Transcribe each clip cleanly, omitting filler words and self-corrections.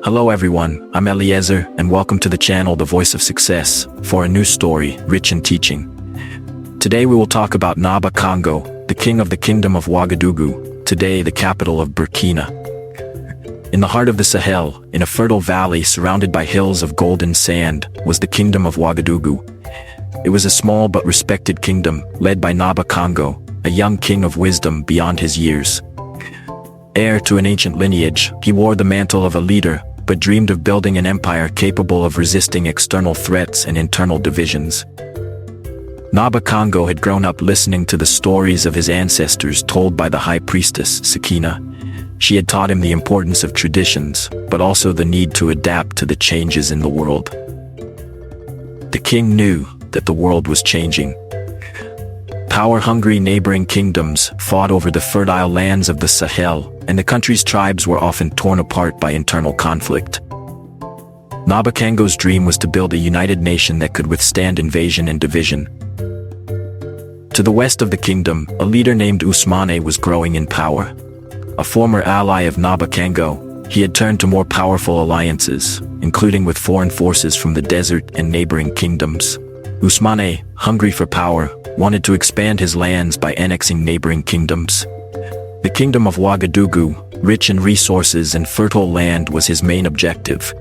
Hello everyone, I'm Eliezer, and welcome to the channel The Voice of Success, for a new story, rich in teaching. Today we will talk about Naaba Kango, the king of the Kingdom of Ouagadougou, today the capital of Burkina. In the heart of the Sahel, in a fertile valley surrounded by hills of golden sand, was the Kingdom of Ouagadougou. It was a small but respected kingdom, led by Naaba Kango, a young king of wisdom beyond his years. Heir to an ancient lineage, he wore the mantle of a leader, but dreamed of building an empire capable of resisting external threats and internal divisions. Naaba Kango had grown up listening to the stories of his ancestors told by the high priestess, Sakina. She had taught him the importance of traditions, but also the need to adapt to the changes in the world. The king knew that the world was changing. Power-hungry neighboring kingdoms fought over the fertile lands of the Sahel, and the country's tribes were often torn apart by internal conflict. Naaba Kango's dream was to build a united nation that could withstand invasion and division. To the west of the kingdom, a leader named Ousmane was growing in power. A former ally of Naaba Kango, he had turned to more powerful alliances, including with foreign forces from the desert and neighboring kingdoms. Ousmane, hungry for power, wanted to expand his lands by annexing neighboring kingdoms. The Kingdom of Ouagadougou, rich in resources and fertile land, was his main objective.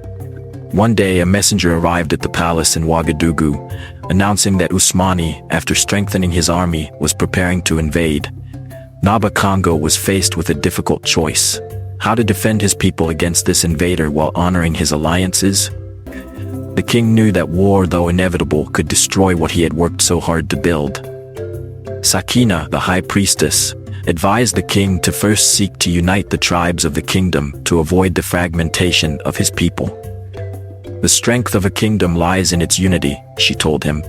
One day a messenger arrived at the palace in Ouagadougou, announcing that Ousmane, after strengthening his army, was preparing to invade. Naaba Kango was faced with a difficult choice: how to defend his people against this invader while honoring his alliances. The king knew that war, though inevitable, could destroy what he had worked so hard to build. Sakina, the high priestess, advised the king to first seek to unite the tribes of the kingdom to avoid the fragmentation of his people. The strength of a kingdom lies in its unity, she told him.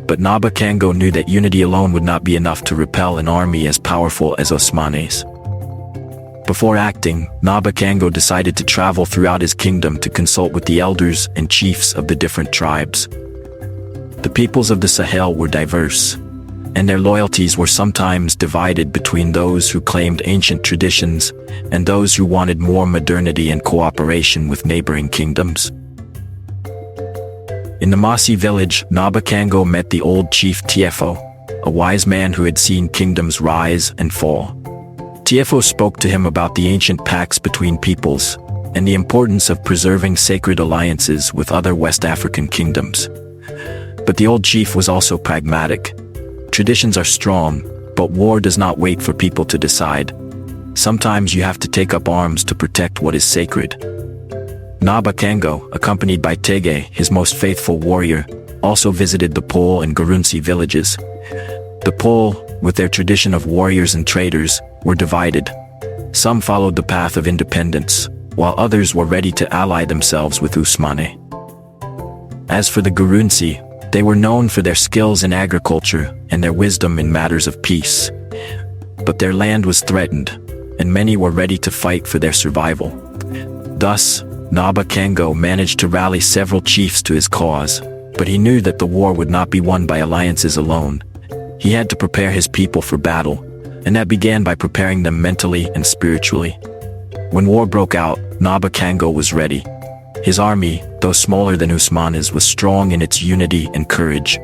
But Naaba Kango knew that unity alone would not be enough to repel an army as powerful as Ousmane's. Before acting, Naaba Kango decided to travel throughout his kingdom to consult with the elders and chiefs of the different tribes. The peoples of the Sahel were diverse, and their loyalties were sometimes divided between those who claimed ancient traditions and those who wanted more modernity and cooperation with neighboring kingdoms. In the Masi village, Naaba Kango met the old chief Tiefo, a wise man who had seen kingdoms rise and fall. Tiefo spoke to him about the ancient pacts between peoples and the importance of preserving sacred alliances with other West African kingdoms. But the old chief was also pragmatic. Traditions are strong, but war does not wait for people to decide. Sometimes you have to take up arms to protect what is sacred. Naaba Kango, accompanied by Tege, his most faithful warrior, also visited the Pole and Gurunsi villages. The Pole, with their tradition of warriors and traders, were divided. Some followed the path of independence, while others were ready to ally themselves with Ousmane. As for the Gurunsi, they were known for their skills in agriculture and their wisdom in matters of peace. But their land was threatened, and many were ready to fight for their survival. Thus, Naaba Kango managed to rally several chiefs to his cause, but he knew that the war would not be won by alliances alone. He had to prepare his people for battle, and that began by preparing them mentally and spiritually. When war broke out, Naaba Kango was ready. His army, though smaller than Ousmane's, was strong in its unity and courage.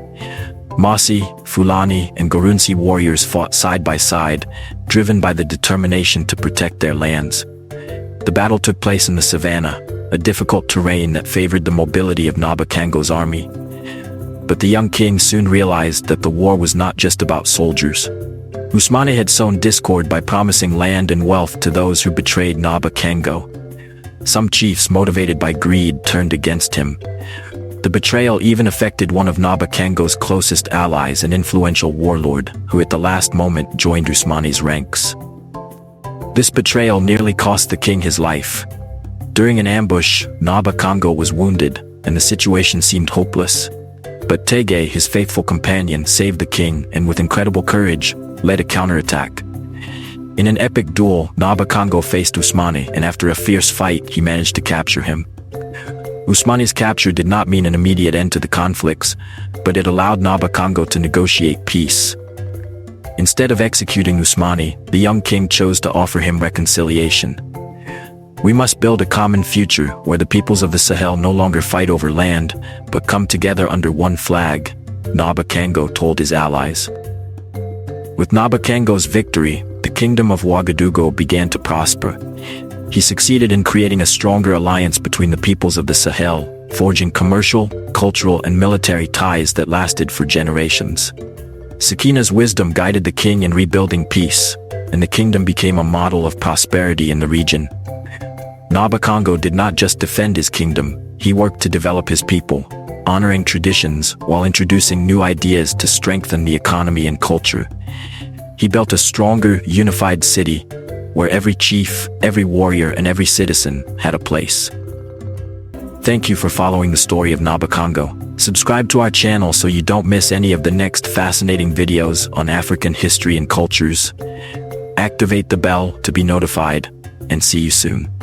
Masi, Fulani, and Gurunsi warriors fought side by side, driven by the determination to protect their lands. The battle took place in the Savannah, a difficult terrain that favored the mobility of Naaba Kango's army. But the young king soon realized that the war was not just about soldiers. Ousmane had sown discord by promising land and wealth to those who betrayed Naaba Kango. Some chiefs, motivated by greed, turned against him. The betrayal even affected one of Naaba Kango's closest allies, an influential warlord, who at the last moment joined Ousmane's ranks. This betrayal nearly cost the king his life. During an ambush, Naaba Kango was wounded, and the situation seemed hopeless. But Tege, his faithful companion, saved the king and with incredible courage, led a counterattack. In an epic duel, Naaba Kango faced Ousmane, and after a fierce fight, he managed to capture him. Ousmane's capture did not mean an immediate end to the conflicts, but it allowed Naaba Kango to negotiate peace. Instead of executing Ousmane, the young king chose to offer him reconciliation. We must build a common future where the peoples of the Sahel no longer fight over land, but come together under one flag, Naaba Kango told his allies. With Naaba Kango's victory, the Kingdom of Ouagadougou began to prosper. He succeeded in creating a stronger alliance between the peoples of the Sahel, forging commercial, cultural, and military ties that lasted for generations. Sakina's wisdom guided the king in rebuilding peace, and the kingdom became a model of prosperity in the region. Naaba Kango did not just defend his kingdom, he worked to develop his people, honoring traditions while introducing new ideas to strengthen the economy and culture. He built a stronger, unified city, where every chief, every warrior, and every citizen had a place. Thank you for following the story of Naaba Kango. Subscribe to our channel so you don't miss any of the next fascinating videos on African history and cultures. Activate the bell to be notified, and see you soon.